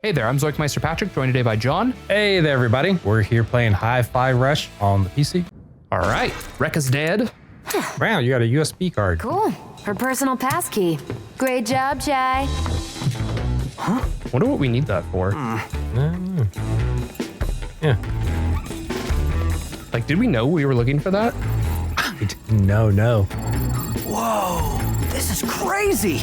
Hey there, I'm ZoinkMeister Patrick, joined today by John. Hey there, everybody. We're here playing Hi-Fi Rush on the PC. All right, Rekka's dead. Wow, you got a USB card. Cool. Her personal passkey. Great job, Chai. Wonder what we need that for. Yeah. Like, did we know we were looking for that? No. Whoa, this is crazy.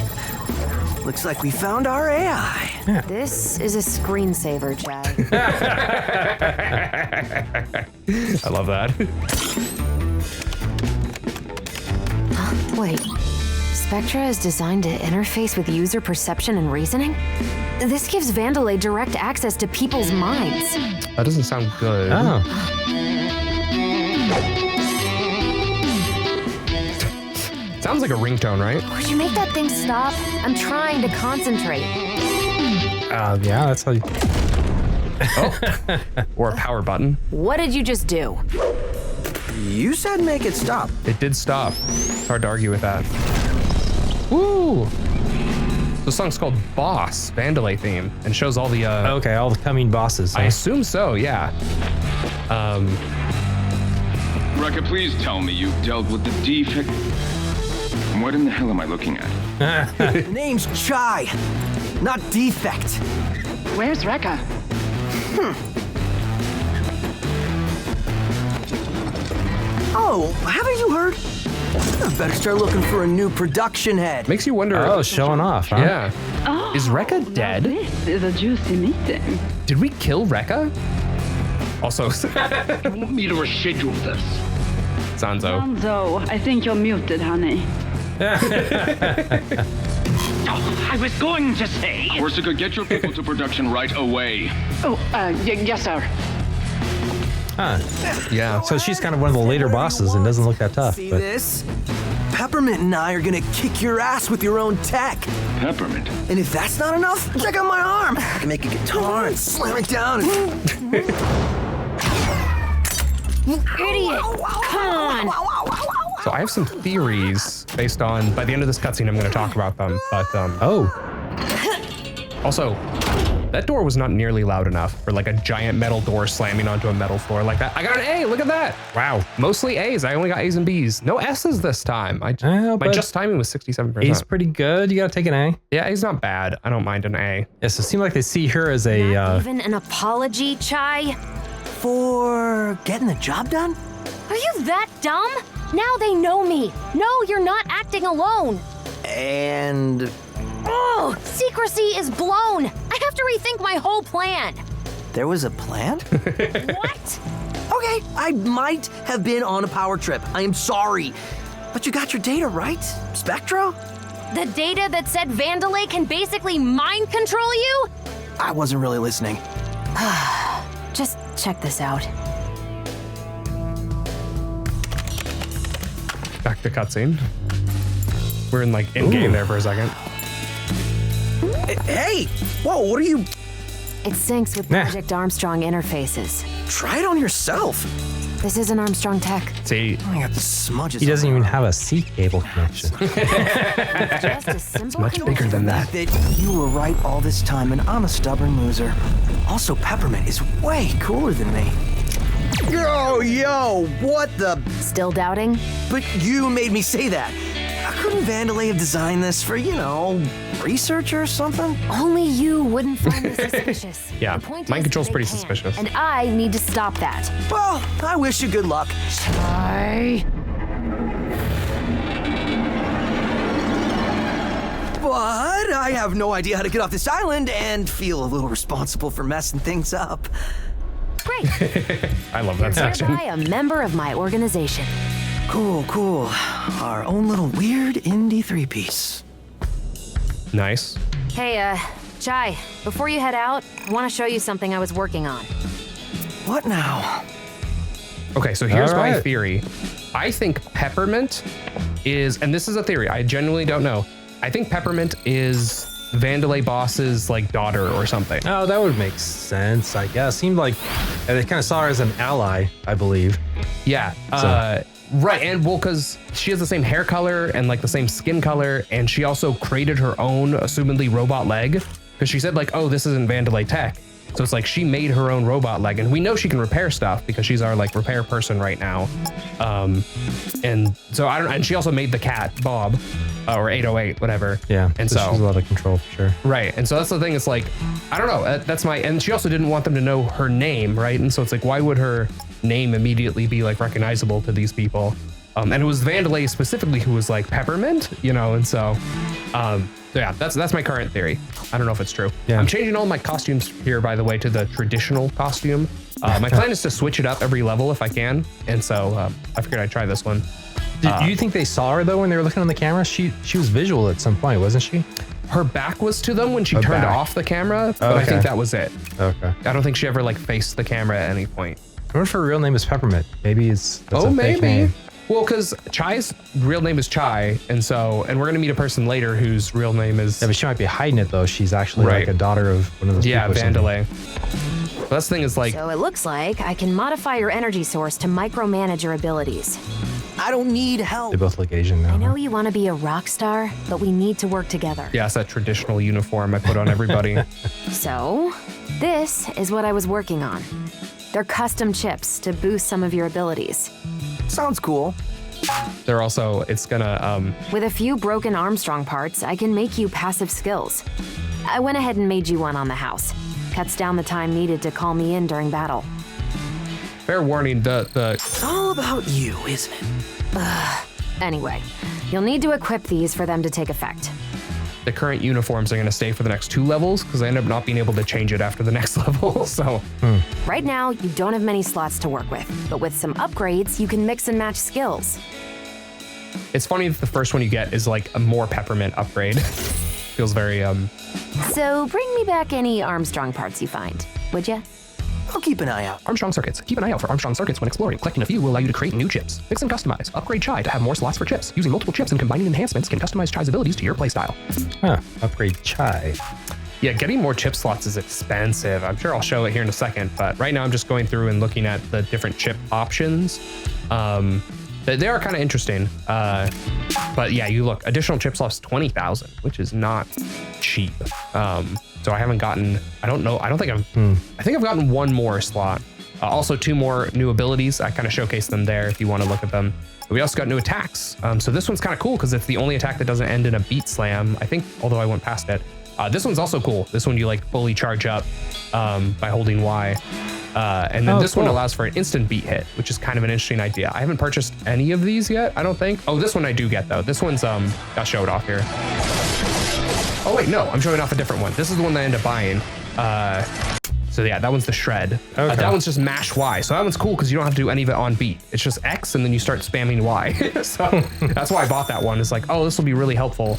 Looks like we found our AI. Yeah. This is a screensaver, Chai. I love that. Wait. Spectra is designed to interface with user perception and reasoning? This gives Vandalay direct access to people's minds. That doesn't sound good. Oh. Sounds like a ringtone, right? Would you make that thing stop? I'm trying to concentrate. Yeah, that's how you... Or a power button. What did you just do? You said make it stop. It did stop. It's hard to argue with that. Woo! The song's called Boss, Vandalay theme, and shows all the, Okay, all the coming bosses. I assume so, yeah. Rekka, please tell me you've dealt with the defect. What in the hell am I looking at? The name's Chai, not Defect. Where's Rekka? Oh, haven't you heard? I better start looking for a new production head. Makes you wonder. Oh, showing off, huh? Yeah. Oh, Is Rekka dead? This is a juicy meeting. Did we kill Rekka? Also, You want me to reschedule this? Sanzo. Hanzo, I think you're muted, honey. Oh, I was going to say. Corsica, get your people to production right away. Oh, yes, sir. Huh. Yeah. So she's kind of one of the later bosses and doesn't look that tough. See But this? Peppermint and I are gonna kick your ass with your own tech. Peppermint. And if that's not enough, check out my arm. I can make a guitar and slam it down. Idiot! Come on! So I have some theories based on, by the end of this cutscene, I'm going to talk about them. But also, that door was not nearly loud enough for like a giant metal door slamming onto a metal floor like that. I got an A, look at that. Wow. Mostly A's, I only got A's and B's. No S's this time. My but just timing was 67%. A's pretty good. You gotta take an A. Yeah, A's not bad. I don't mind an A. Yes, it seemed like they see her as a... Not even an apology, Chai? For getting the job done? Are you that dumb? Now they know me. No, you're not acting alone. And Oh, secrecy is blown. I have to rethink my whole plan. there was a plan? What? Okay, I might have been on a power trip. I am sorry. But you got your data right, Spectra? The data that said Vandalay can basically mind control you? I wasn't really listening. Just check this out. Back to cutscene. We're in like in-game there for a second. Hey! Whoa, what are you... It syncs with Nah. Project Armstrong interfaces. Try it on yourself. This isn't Armstrong tech. See, I got the smudges. He doesn't on even my have a C cable connection. Just a simple much bigger than that. that you were right all this time, and I'm a stubborn loser. Also, Peppermint is way cooler than me. Yo, what the... Still doubting? But you made me say that. Couldn't Vandalay have designed this for, research or something? Only you wouldn't find this suspicious. Yeah, The point mind is, control's they pretty can, suspicious. And I need to stop that. Well, I wish you good luck. But I have no idea how to get off this island and feel a little responsible for messing things up. Great. I love that section. Hereby a member of my organization. Cool. Our own little weird indie three-piece. Nice. Hey, Chai, before you head out, I want to show you something I was working on. What now? Okay, so here's All my right. theory. I think Peppermint is, and this is a theory, I genuinely don't know. I think Peppermint is Vandalay boss's like daughter or something. Oh, that would make sense, I guess. Seemed like they kind of saw her as an ally, I believe. Yeah. Right, and well, because she has the same hair color and like the same skin color, and she also created her own, assumedly robot leg. because she said like, oh, this isn't Vandalay tech. So it's like she made her own robot leg, and we know she can repair stuff because she's our like repair person right now. And so I don't, and she also made the cat Bob, or 808, whatever. Yeah. And so she's a lot of control for sure. Right. And so that's the thing. It's like, I don't know. That's my, and she also didn't want them to know her name. Right. And so it's like, why would her name immediately be like recognizable to these people? And it was Vandalay specifically who was like Peppermint, you know? And so, yeah, that's my current theory. I don't know if it's true. Yeah. I'm changing all my costumes here, by the way, to the traditional costume. My plan is to switch it up every level if I can. And so I figured I'd try this one. Do you think they saw her though when they were looking on the camera? She was visual at some point, wasn't she? Her back was to them when she turned off the camera, but I think that was it. Okay. I don't think she ever like faced the camera at any point. I wonder if her real name is Peppermint. Maybe that's a fake maybe. name. Well, because Chai's real name is Chai, and we're gonna meet a person later whose real name is. Yeah, but she might be hiding it though. She's actually like a daughter of one of those people. Yeah, Vandalay. But that's the thing is like. So it looks like I can modify your energy source to micromanage your abilities. I don't need help. They both look Asian now. I know you want to be a rock star, but we need to work together. Yeah, it's that traditional uniform I put on everybody. So, this is what I was working on. They're custom chips to boost some of your abilities. Sounds cool. They're also, it's gonna, With a few broken Armstrong parts, I can make you passive skills. I went ahead and made you one on the house. Cuts down the time needed to call me in during battle. fair warning, It's all about you, isn't it? Anyway, you'll need to equip these for them to take effect. the current uniforms are gonna stay for the next 2 levels because I end up not being able to change it after the next level, so. Right now, you don't have many slots to work with, but with some upgrades, you can mix and match skills. It's funny that the first one you get is like a more Peppermint upgrade. Feels very, So bring me back any Armstrong parts you find, would ya? I'll keep an eye out. Armstrong circuits. Keep an eye out for Armstrong circuits when exploring. Collecting a few will allow you to create new chips. Mix and customize. Upgrade Chai to have more slots for chips. Using multiple chips and combining enhancements can customize Chai's abilities to your playstyle. Huh, upgrade Chai. Yeah, getting more chip slots is expensive. I'm sure I'll show it here in a second, but right now I'm just going through and looking at the different chip options. They are kind of interesting. But yeah, you look, additional chip slots 20,000, which is not cheap. So I haven't gotten, I don't know, I think I've gotten 1 more slot. Also 2 more new abilities. I kind of showcase them there if you want to look at them. We also got new attacks. So this one's kind of cool because it's the only attack that doesn't end in a beat slam. I think, although I went past it. This one's also cool. This one you like fully charge up by holding Y. And then this one allows for an instant beat hit, which is kind of an interesting idea. I haven't purchased any of these yet, I don't think. Oh, this one I do get though. This one's, I'll show it off here. Oh wait, no, I'm showing off a different one. This is the one that I end up buying. So yeah, that one's the shred. Okay. That one's just mash Y. So that one's cool because you don't have to do any of it on beat. It's just X and then you start spamming Y. So that's why I bought that one. It's like, oh, this will be really helpful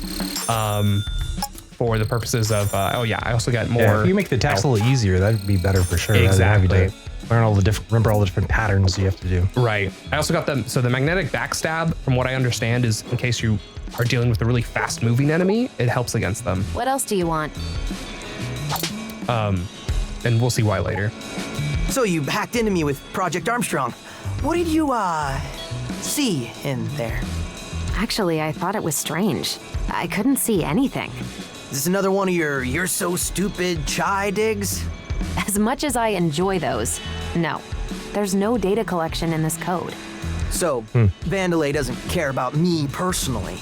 for the purposes of, oh yeah, I also got more. Yeah, if you make the attacks a little easier, that'd be better for sure. Exactly. Rather than having to learn all the different, remember all the different patterns you have to do. Right. I also got them. So the magnetic backstab, from what I understand, is in case you are dealing with a really fast moving enemy, it helps against them. What else do you want? And we'll see why later. So you hacked into me with Project Armstrong. What did you, see in there? Actually, I thought it was strange. I couldn't see anything. Is this another one of your "you're so stupid" Chai digs? As much as I enjoy those, no. There's no data collection in this code. So, Vandalay doesn't care about me personally.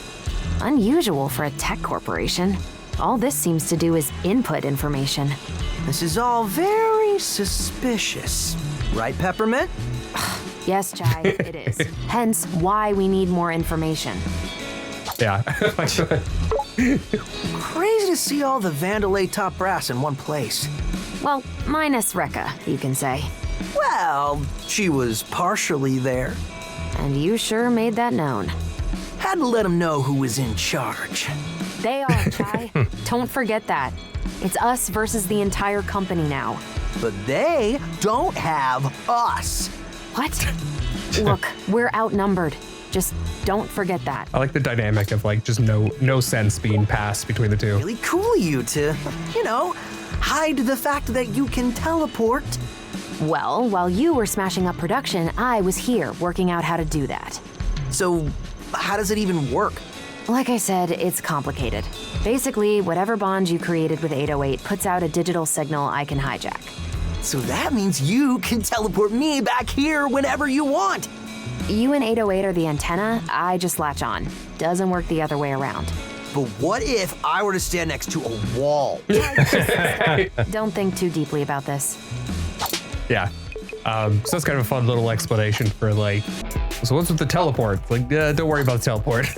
Unusual for a tech corporation. All this seems to do is input information. This is all very suspicious. Right, Peppermint? Yes, Chai, it is. Hence, why we need more information. Yeah. Crazy to see all the Vandalay top brass in one place. Well, minus Rekka, you can say. Well, she was partially there. And you sure made that known. Had to let him know who was in charge. They are, Chai. Don't forget that. It's us versus the entire company now. But they don't have us. What? Look, we're outnumbered. Just don't forget that. I like the dynamic of like just no sense being passed between the two. Really cool of you to, hide the fact that you can teleport. Well, while you were smashing up production, I was here working out how to do that. So, how does it even work? Like I said, it's complicated. Basically, whatever bond you created with 808 puts out a digital signal I can hijack. So that means you can teleport me back here whenever you want. You and 808 are the antenna, I just latch on. Doesn't work the other way around. But what if I were to stand next to a wall? Don't think too deeply about this. Yeah. So that's kind of a fun little explanation for like, so what's with the teleport? Like, don't worry about the teleport.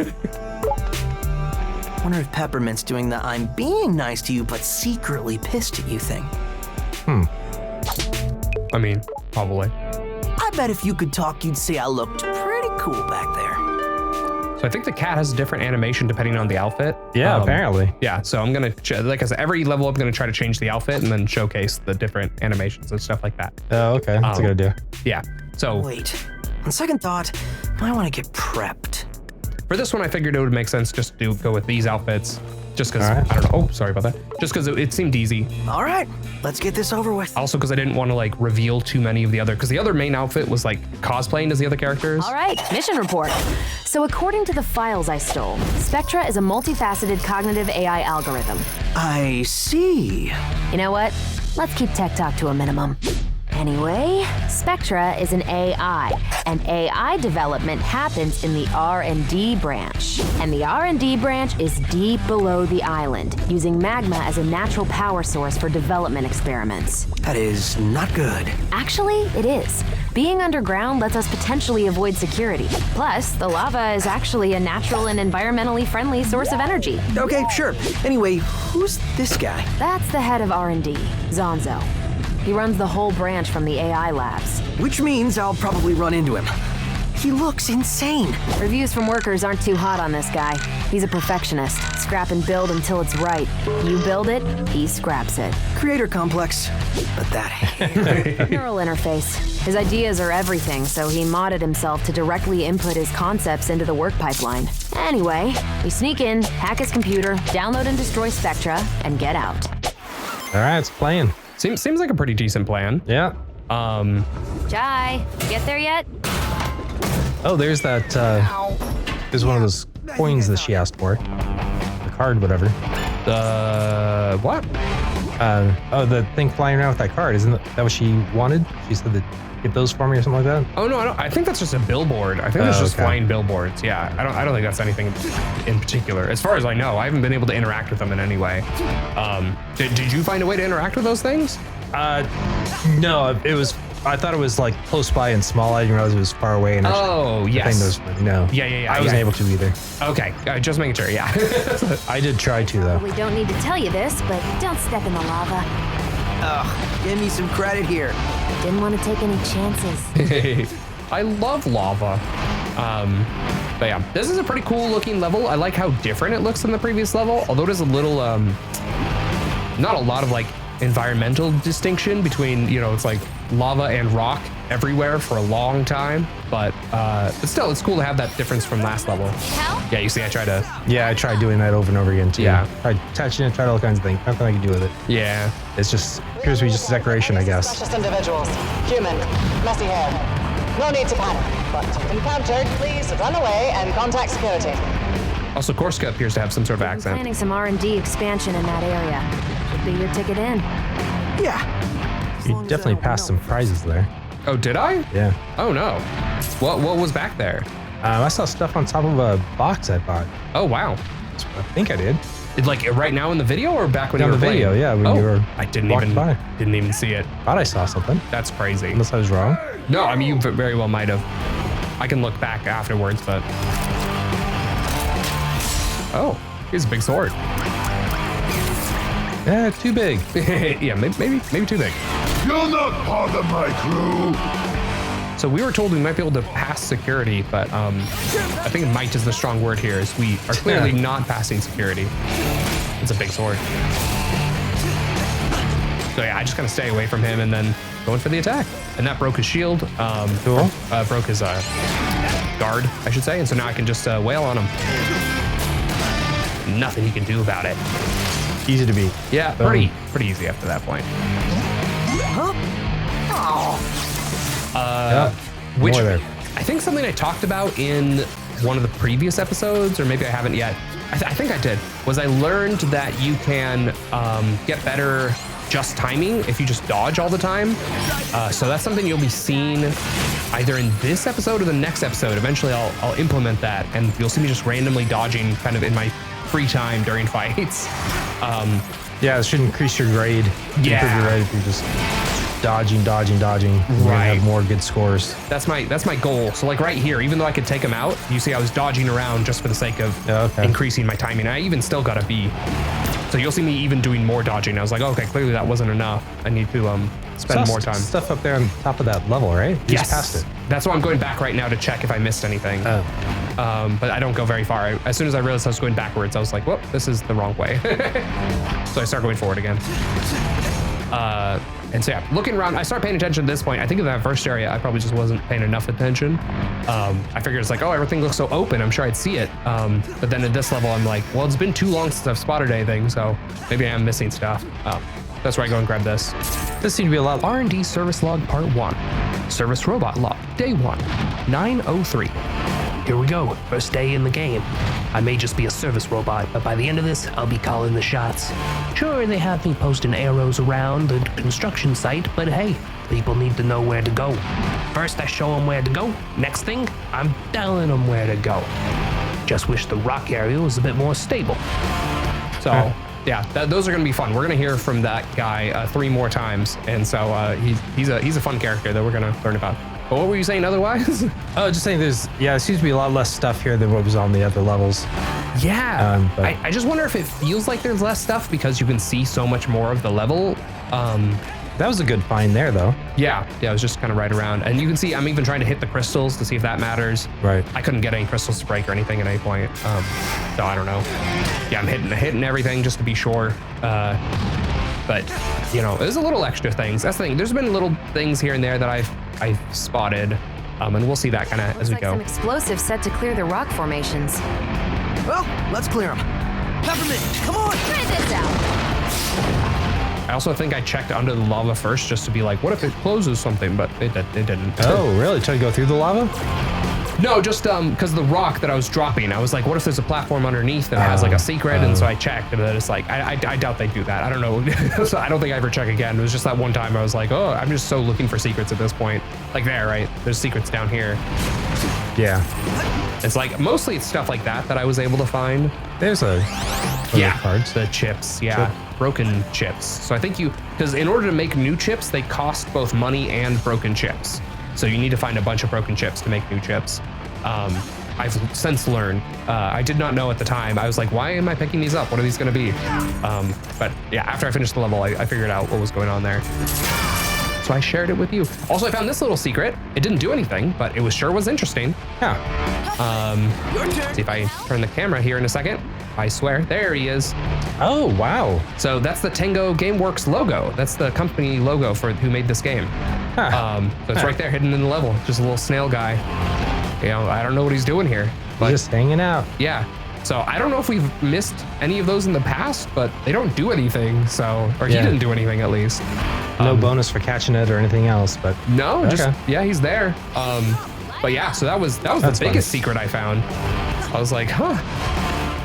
Wonder if Peppermint's doing the I'm being nice to you but secretly pissed at you thing. I mean, probably. I bet if you could talk, you'd say I looked pretty cool back there. So I think the cat has a different animation depending on the outfit. Yeah, apparently. Yeah, so I'm gonna, like I said, every level I'm gonna try to change the outfit and then showcase the different animations and stuff like that. Oh, okay. That's a good idea. Yeah, so Wait, on second thought, I want to get prepped. for this one, I figured it would make sense just to go with these outfits, just because, All right. I don't know, oh, sorry about that. Just because it seemed easy. All right, let's get this over with. Also because I didn't want to like reveal too many of the other, because the other main outfit was like cosplaying as the other characters. All right, mission report. So according to the files I stole, Spectra is a multifaceted cognitive AI algorithm. I see. You know what? Let's keep tech talk to a minimum. Anyway, Spectra is an AI, and AI development happens in the R&D branch. And the R&D branch is deep below the island, using magma as a natural power source for development experiments. That is not good. Actually, it is. Being underground lets us potentially avoid security. Plus, the lava is actually a natural and environmentally friendly source of energy. Okay, sure. Anyway, who's this guy? That's the head of R&D, Zonzo. He runs the whole branch from the AI labs. Which means I'll probably run into him. He looks insane. Reviews from workers aren't too hot on this guy. He's a perfectionist. Scrap and build until it's right. You build it, he scraps it. Creator complex, but that hair. Neural interface. His ideas are everything, so he modded himself to directly input his concepts into the work pipeline. Anyway, we sneak in, hack his computer, download and destroy Spectra, and get out. All right, it's playing. Seems like a pretty decent plan. Yeah. Jai, get there yet? Oh, there's that. There's one of those coins that she asked for. The card, whatever. What? Oh, the thing flying around with that card. Isn't that what she wanted? She said that get those for me or something like that. Oh no, I think that's just a billboard. I think that's just okay. flying billboards. Yeah, I don't think that's anything in particular. As far as I know, I haven't been able to interact with them in any way. Did you find a way to interact with those things? No, it was. I thought it was like close by and small. I didn't realize it was far away. And Oh, yes. No. Yeah. I wasn't able to either. Okay, just making sure. Yeah. I did try to though. We don't need to tell you this, but don't step in the lava. Ugh, give me some credit here. Didn't want to take any chances. I love lava. But yeah, this is a pretty cool looking level. I like how different it looks than the previous level, although it is a little, not a lot of like environmental distinction between, you know, it's like lava and rock everywhere for a long time, but still, it's cool to have that difference from last level. Yeah, you see, I tried doing that over and over again too. Yeah. Tried touching it, tried all kinds of things. Nothing I could do with it. Yeah. It's just appears to be just a decoration, I guess. Suspicious individuals. Human. Messy hair. No need to panic. But if encountered, please run away and contact security. Also, Corsica appears to have some sort of accent. Planning some R&D expansion in that area. Should be your ticket in. Yeah. You definitely passed some prizes there. Oh, did I? Yeah. Oh no. What was back there? I saw stuff on top of a box I bought. Oh wow. I think I did. Like right now in the video or back when you On were the video, playing? yeah, when you were I didn't walking by. even see it. Thought I saw something. That's crazy. Unless I was wrong. No, I mean you very well might have. I can look back afterwards, but oh, here's a big sword. Yeah, too big. Yeah, maybe too big. You're not part of my crew. So we were told we might be able to pass security, but I think might is the strong word here, as we are clearly not passing security. It's a big sword. So yeah, I just gotta stay away from him and then going for the attack. And that broke his shield. Cool. Broke his guard, I should say. And so now I can just wail on him. Nothing he can do about it. Easy to beat. Yeah, pretty easy after that point. Yep. Which More there. I think something I talked about in one of the previous episodes, or maybe I haven't yet. I think I did, was I learned that you can get better just timing if you just dodge all the time. So that's something you'll be seeing either in this episode or the next episode. Eventually I'll implement that, and you'll see me just randomly dodging kind of in my free time during fights. Yeah, it should increase your grade. Yeah. Improve your grade if you're just dodging. You're gonna have more good scores. That's my goal. So like right here, even though I could take him out, you see I was dodging around just for the sake of increasing my timing. I even still got a B. So you'll see me even doing more dodging. I was like, okay, clearly that wasn't enough. I need to spend more time. Stuff up there on top of that level, right? You Yes. just passed it. That's why I'm going back right now to check if I missed anything. But I don't go very far. As soon as I realized I was going backwards, I was like, whoop, this is the wrong way. So I start going forward again. And so yeah, looking around, I start paying attention at this point. I think in that first area, I probably just wasn't paying enough attention. I figured it's like, oh, everything looks so open, I'm sure I'd see it. But then at this level, I'm like, well, it's been too long since I've spotted anything, so maybe I am missing stuff. That's where I go and grab this. This seemed to be a lot. R&D Service Log Part 1. Service Robot Log, Day 1, 903. Here we go. First day in the game. I may just be a service robot, but by the end of this, I'll be calling the shots. Sure, they have me posting arrows around the construction site, but hey, people need to know where to go. First, I show them where to go. Next thing, I'm telling them where to go. Just wish the rock area was a bit more stable. So, yeah, those are going to be fun. We're going to hear from that guy 3 more times, and so he's a fun character that we're going to learn about. But what were you saying otherwise? Oh, just saying there seems to be a lot less stuff here than what was on the other levels. Yeah, I just wonder if it feels like there's less stuff because you can see so much more of the level. That was a good find there, though. Yeah, it was just kind of right around. And you can see I'm even trying to hit the crystals to see if that matters. Right. I couldn't get any crystals to break or anything at any point. So I don't know. Yeah, I'm hitting everything just to be sure. But, you know, there's a little extra things. That's the thing. There's been little things here and there that I've spotted. And we'll see that kind of as we go. Some explosives set to clear the rock formations. Well, let's clear them. Peppermint, come on! Try this out. I also think I checked under the lava first just to be like, what if it closes something? But it didn't. Oh, really? Tried to go through the lava? No, just because the rock that I was dropping, I was like, what if there's a platform underneath that has like a secret? And so I checked, and then it's like, I doubt they do that. I don't know. So I don't think I ever check again. It was just that one time I was like, oh, I'm just so looking for secrets at this point. Like there, right? There's secrets down here. Yeah. It's like, mostly it's stuff like that I was able to find. There's cards. The chips, yeah. Broken chips. So I think because in order to make new chips, they cost both money and broken chips. So you need to find a bunch of broken chips to make new chips. I've since learned. I did not know at the time. I was like, why am I picking these up? What are these going to be? But yeah, after I finished the level, I figured out what was going on there. So I shared it with you. Also, I found this little secret. It didn't do anything, but it sure was interesting. Yeah. See if I turn the camera here in a second. I swear, there he is. Oh, wow. So that's the Tango Gameworks logo. That's the company logo for who made this game. Huh. So it's right there hidden in the level. Just a little snail guy. You know, I don't know what he's doing here. But just hanging out. Yeah. So I don't know if we've missed any of those in the past, but they don't do anything. So, or he didn't do anything at least. No bonus for catching it or anything else, but no, just he's there. But yeah, so that was the biggest secret I found. I was like, huh.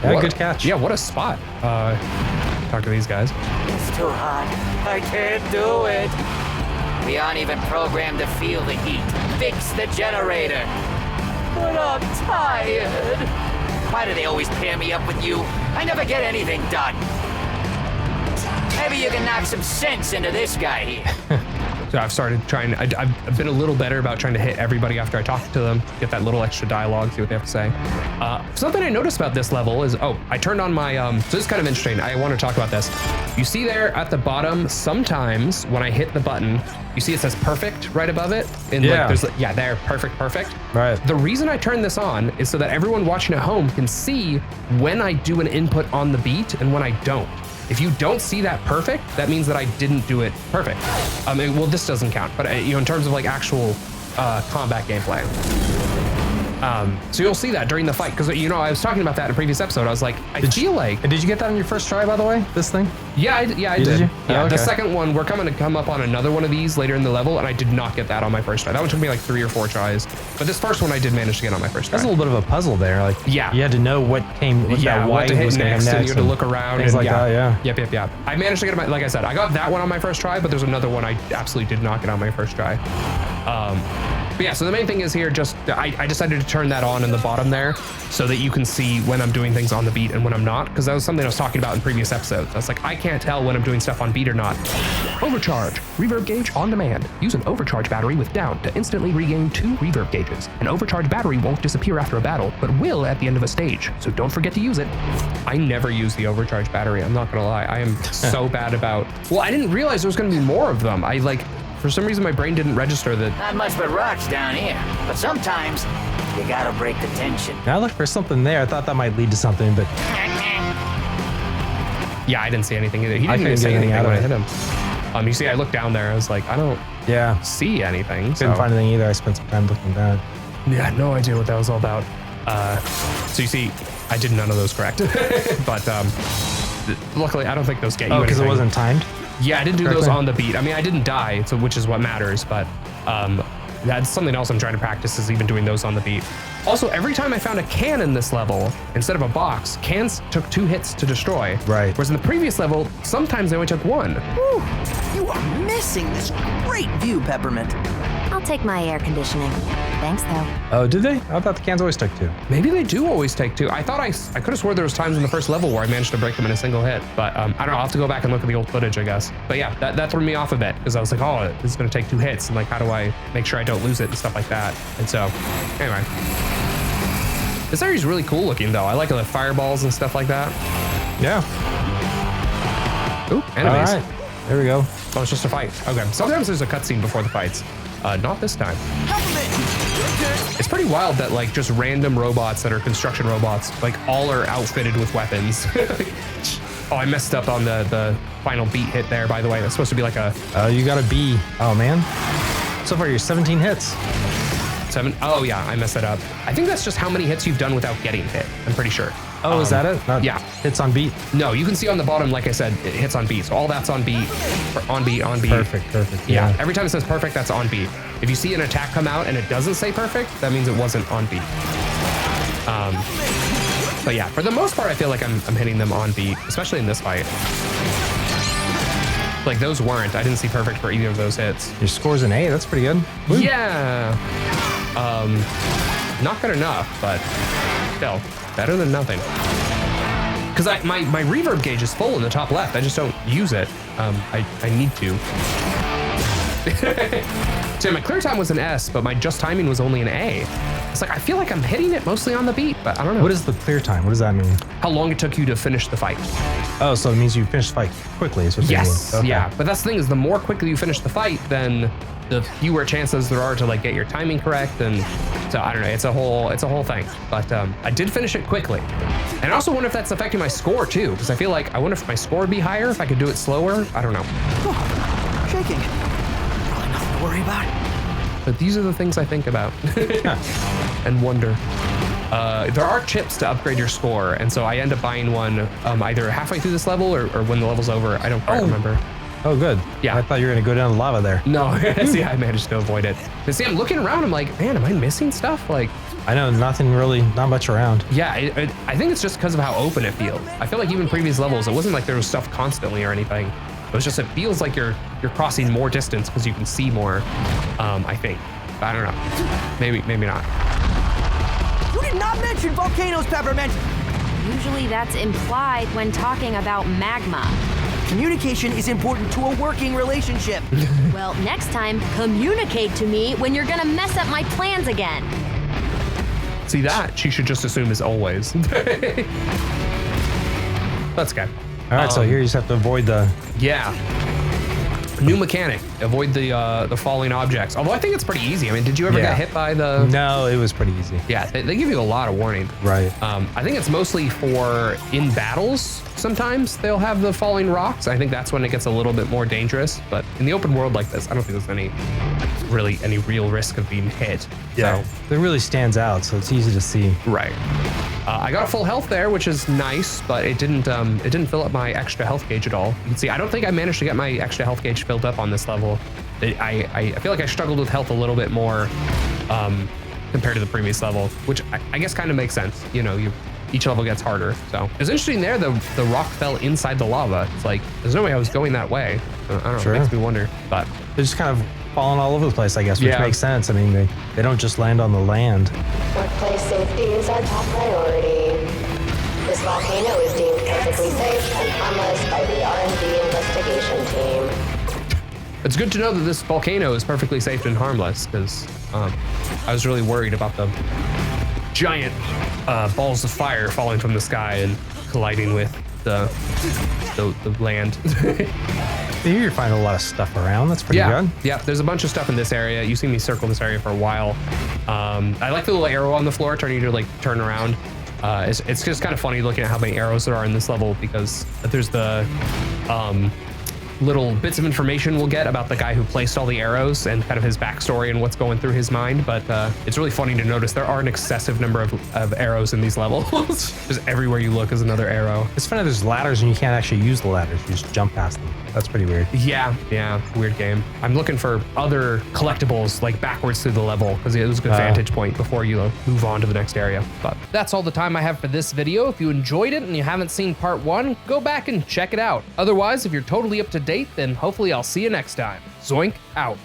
Yeah, good catch. Yeah, what a spot. Talk to these guys. It's too hot. I can't do it. We aren't even programmed to feel the heat. Fix the generator. But I'm tired. Why do they always pair me up with you? I never get anything done. Maybe you can knock some sense into this guy here. So I've started trying, I've been a little better about trying to hit everybody after I talk to them, get that little extra dialogue, see what they have to say. Something I noticed about this level is, I turned on my, so this is kind of interesting. I want to talk about this. You see there at the bottom, sometimes when I hit the button, you see it says perfect right above it. And there, perfect. Right. The reason I turned this on is so that everyone watching at home can see when I do an input on the beat and when I don't. If you don't see that perfect, that means that I didn't do it perfect. Well, this doesn't count, but in terms of like actual combat gameplay. So you'll see that during the fight, because you know I was talking about that in a previous episode. I was like, I feel like. And did you get that on your first try, by the way? This thing? Yeah, I did. You? Yeah, Oh, okay. the second one, we're coming to come up on another one of these later in the level, and I did not get that on my first try. That one took me like 3 or 4 tries, but this first one I did manage to get on my first try. That's a little bit of a puzzle there. Like, yeah, you had to know what came. What that what to white hit was next, and you had to look around things and like that. Yeah. Yep. I managed to get it. Like I said, I got that one on my first try, but there's another one I absolutely did not get on my first try. But yeah, so the main thing is here, just I decided to turn that on in the bottom there so that you can see when I'm doing things on the beat and when I'm not, because that was something I was talking about in previous episodes. I was like, I can't tell when I'm doing stuff on beat or not. Overcharge. Reverb gauge on demand. Use an overcharge battery with down to instantly regain 2 reverb gauges. An overcharge battery won't disappear after a battle, but will at the end of a stage, so don't forget to use it. I never use the overcharge battery, I'm not gonna lie. I am so bad about... Well, I didn't realize there was gonna be more of them. For some reason, my brain didn't register that. Not much but rocks down here, but sometimes you gotta break the tension. Now I looked for something there. I thought that might lead to something, but Yeah, I didn't see anything either. He didn't even say anything when I hit him. You see, I looked down there. I was like, I don't see anything. Couldn't find anything either. I spent some time looking down. Yeah, no idea what that was all about. So you see, I did none of those correct. But luckily, I don't think those get you anything. Because it wasn't timed? Yeah, I didn't do those on the beat. I mean, I didn't die, so which is what matters, but that's something else I'm trying to practice, is even doing those on the beat. Also, every time I found a can in this level, instead of a box, cans took 2 hits to destroy. Right. Whereas in the previous level, sometimes they only took 1. Whew, you are missing this great view, Peppermint. I'll take my air conditioning. Thanks, though. Oh, did they? I thought the cans always took 2. Maybe they do always take 2. I thought I could have swore there was times in the first level where I managed to break them in a single hit, but I don't know. I'll have to go back and look at the old footage, I guess. But yeah, that threw me off a bit, because I was like, oh, this is going to take 2 hits, and like, how do I make sure I don't lose it and stuff like that? And so, anyway. This area's really cool looking, though. I like the fireballs and stuff like that. Yeah. Ooh, enemies. All right. There we go. Oh, it's just a fight. Okay. Sometimes there's a cutscene before the fights. Not this time. It's pretty wild that like just random robots that are construction robots, like all are outfitted with weapons. Oh, I messed up on the final beat hit there, by the way. That's supposed to be like a... you got a B. Oh, man. So far, you're 17 hits. 7? Oh, yeah, I messed that up. I think that's just how many hits you've done without getting hit. I'm pretty sure. Oh, is that it? Not yeah. Hits on beat? No, you can see on the bottom, like I said, it hits on beat. So all that's on beat, on beat. Perfect. Yeah. Every time it says perfect, that's on beat. If you see an attack come out and it doesn't say perfect, that means it wasn't on beat. But yeah, for the most part, I feel like I'm hitting them on beat, especially in this fight. Like those weren't. I didn't see perfect for either of those hits. Your score's an A. That's pretty good. Woo. Yeah. Not good enough, but still better than nothing. Because my reverb gauge is full in the top left. I just don't use it. I need to. So my clear time was an S, but my just timing was only an A. It's like I feel like I'm hitting it mostly on the beat, but I don't know. What is the clear time? What does that mean? How long it took you to finish the fight. Oh, so it means you finished the fight quickly. Is what yes. Okay. Yeah. But that's the thing, is the more quickly you finish the fight, then the fewer chances there are to like get your timing correct. And so I don't know. It's a whole thing. But I did finish it quickly. And I also wonder if that's affecting my score too, because I feel like I wonder if my score would be higher if I could do it slower. I don't know. Oh, shaking. Probably nothing to worry about. But these are the things I think about and wonder. There are chips to upgrade your score, and so I end up buying one either halfway through this level or when the level's over. I don't quite remember. Oh, good. Yeah. I thought you were going to go down the lava there. No, see, I managed to avoid it. But see, I'm looking around, I'm like, man, am I missing stuff? Like, I know, nothing really, not much around. Yeah, I think it's just because of how open it feels. I feel like even previous levels, it wasn't like there was stuff constantly or anything. It was just, it feels like you're crossing more distance because you can see more, I think. But I don't know. Maybe not. You did not mention volcanoes, Peppermint! Usually that's implied when talking about magma. Communication is important to a working relationship. Well, next time, communicate to me when you're gonna mess up my plans again. See, that she should just assume is always. That's good. All right, so here you just have to avoid the... Yeah. New mechanic, avoid the falling objects. Although I think it's pretty easy. I mean, did you ever get hit by the... No, it was pretty easy. Yeah, they give you a lot of warning. Right. I think it's mostly for in battles. Sometimes they'll have the falling rocks. I think that's when it gets a little bit more dangerous. But in the open world like this, I don't think there's any real risk of being hit. Yeah, so. It really stands out, so it's easy to see. Right. I got a full health there, which is nice, but it didn't fill up my extra health gauge at all. You can see, I don't think I managed to get my extra health gauge filled up on this level. I feel like I struggled with health a little bit more compared to the previous level, which I guess kind of makes sense. You know, each level gets harder. So it was interesting there. The rock fell inside the lava. It's like, there's no way I was going that way. I don't know, it makes me wonder, but. They're just kind of falling all over the place, I guess, which makes sense. I mean, they don't just land on the land. Workplace safety is our top priority. This volcano is deemed perfectly safe and harmless by the R&D investigation team. It's good to know that this volcano is perfectly safe and harmless, because I was really worried about the giant balls of fire falling from the sky and colliding with the land. Here you're finding a lot of stuff around. That's pretty good. Yeah, there's a bunch of stuff in this area. You see me circle this area for a while. I like the little arrow on the floor turning you to like turn around. It's just kind of funny looking at how many arrows there are in this level, because there's the little bits of information we'll get about the guy who placed all the arrows and kind of his backstory and what's going through his mind. But it's really funny to notice there are an excessive number of arrows in these levels. Just everywhere you look is another arrow. It's funny, there's ladders and you can't actually use the ladders. You just jump past them. That's pretty weird. Yeah, weird game. I'm looking for other collectibles like backwards through the level, because it was a good vantage point before you move on to the next area. But that's all the time I have for this video. If you enjoyed it and you haven't seen part 1, go back and check it out. Otherwise, if you're totally up to date, then hopefully I'll see you next time. Zoink out.